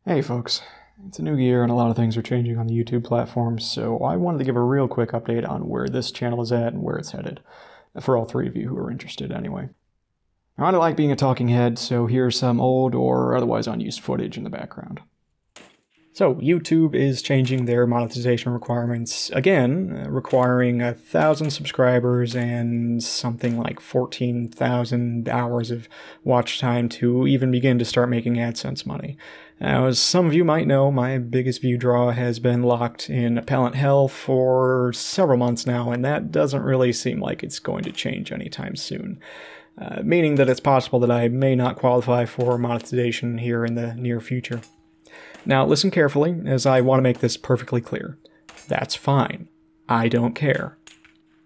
Hey folks, it's a new year and a lot of things are changing on the YouTube platform, so I wanted to give a real quick update on where this channel is at and where it's headed, for all three of you who are interested anyway. I don't like being a talking head, so here's some old or otherwise unused footage in the background. So, YouTube is changing their monetization requirements again, requiring 1,000 subscribers and something like 14,000 hours of watch time to even begin to start making AdSense money. Now, as some of you might know, my biggest view draw has been locked in appellant hell for several months now, and that doesn't really seem like it's going to change anytime soon. Meaning that it's possible that I may not qualify for monetization here in the near future. Now listen carefully, as I want to make this perfectly clear. That's fine. I don't care.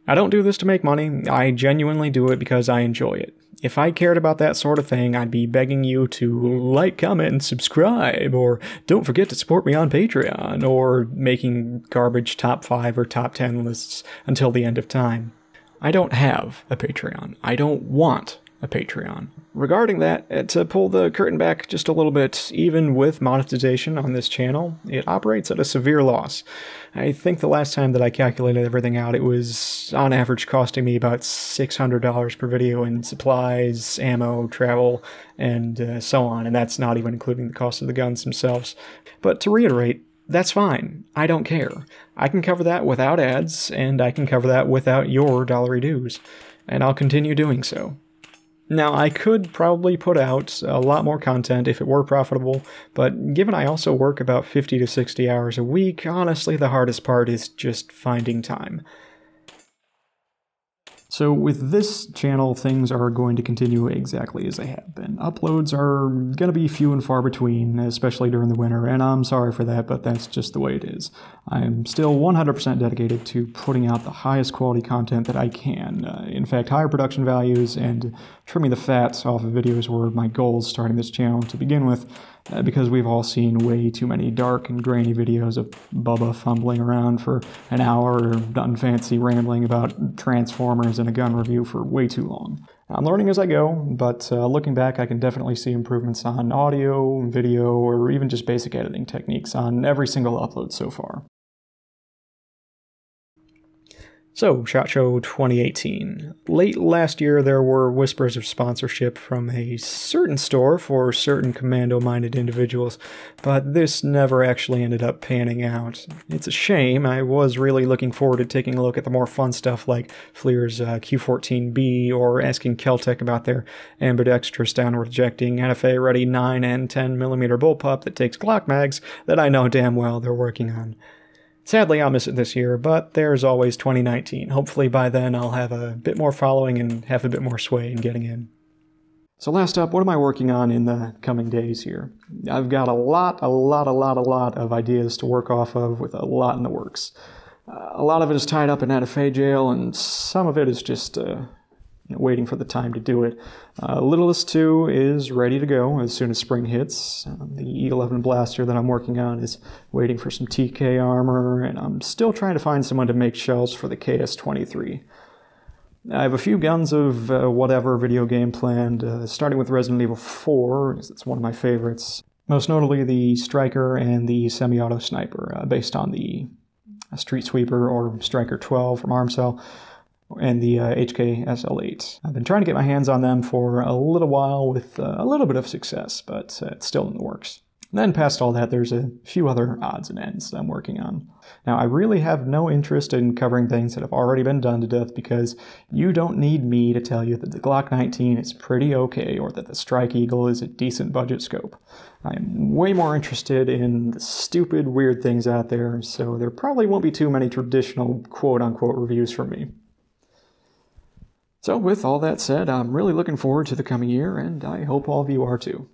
I don't do this to make money, I genuinely do it because I enjoy it. If I cared about that sort of thing, I'd be begging you to like, comment, and subscribe, or don't forget to support me on Patreon, or making garbage top 5 or top 10 lists until the end of time. I don't have a Patreon. I don't want a Patreon. Regarding that, to pull the curtain back just a little bit, even with monetization on this channel, it operates at a severe loss. I think the last time that I calculated everything out, it was on average costing me about $600 per video in supplies, ammo, travel, and so on, and that's not even including the cost of the guns themselves. But to reiterate, that's fine. I don't care. I can cover that without ads, and I can cover that without your dollary dues, and I'll continue doing so. Now, I could probably put out a lot more content if it were profitable, but given I also work about 50 to 60 hours a week, honestly the hardest part is just finding time. So with this channel, things are going to continue exactly as they have been. Uploads are going to be few and far between, especially during the winter, and I'm sorry for that, but that's just the way it is. I'm still 100% dedicated to putting out the highest quality content that I can. In fact, higher production values and trimming the fat off of videos were my goals starting this channel to begin with, because we've all seen way too many dark and grainy videos of Bubba fumbling around for an hour or done fancy rambling about Transformers and a gun review for way too long. I'm learning as I go, but looking back I can definitely see improvements on audio, video, or even just basic editing techniques on every single upload so far. So, SHOT Show 2018. Late last year there were whispers of sponsorship from a certain store for certain commando-minded individuals, but this never actually ended up panning out. It's a shame. I was really looking forward to taking a look at the more fun stuff like FLIR's Q14B, or asking Kel-Tec about their ambidextrous downward ejecting NFA-ready 9 and 10mm bullpup that takes Glock mags that I know damn well they're working on. Sadly, I'll miss it this year, but there's always 2019. Hopefully by then I'll have a bit more following and have a bit more sway in getting in. So last up, what am I working on in the coming days here? I've got a lot of ideas to work off of, with a lot in the works. A lot of it is tied up in NFA jail, and some of it is just waiting for the time to do it. Littlest 2 is ready to go as soon as spring hits. The E11 blaster that I'm working on is waiting for some TK armor, and I'm still trying to find someone to make shells for the KS-23. I have a few guns of whatever video game planned, starting with Resident Evil 4, because it's one of my favorites. Most notably the Striker and the semi-auto sniper, based on the Street Sweeper or Striker 12 from Armcell, and the HK SL8. I've been trying to get my hands on them for a little while with a little bit of success, but it's still in the works. And then past all that, there's a few other odds and ends that I'm working on. Now, I really have no interest in covering things that have already been done to death, because you don't need me to tell you that the Glock 19 is pretty okay, or that the Strike Eagle is a decent budget scope. I'm way more interested in the stupid, weird things out there, so there probably won't be too many traditional quote-unquote reviews from me. So with all that said, I'm really looking forward to the coming year, and I hope all of you are too.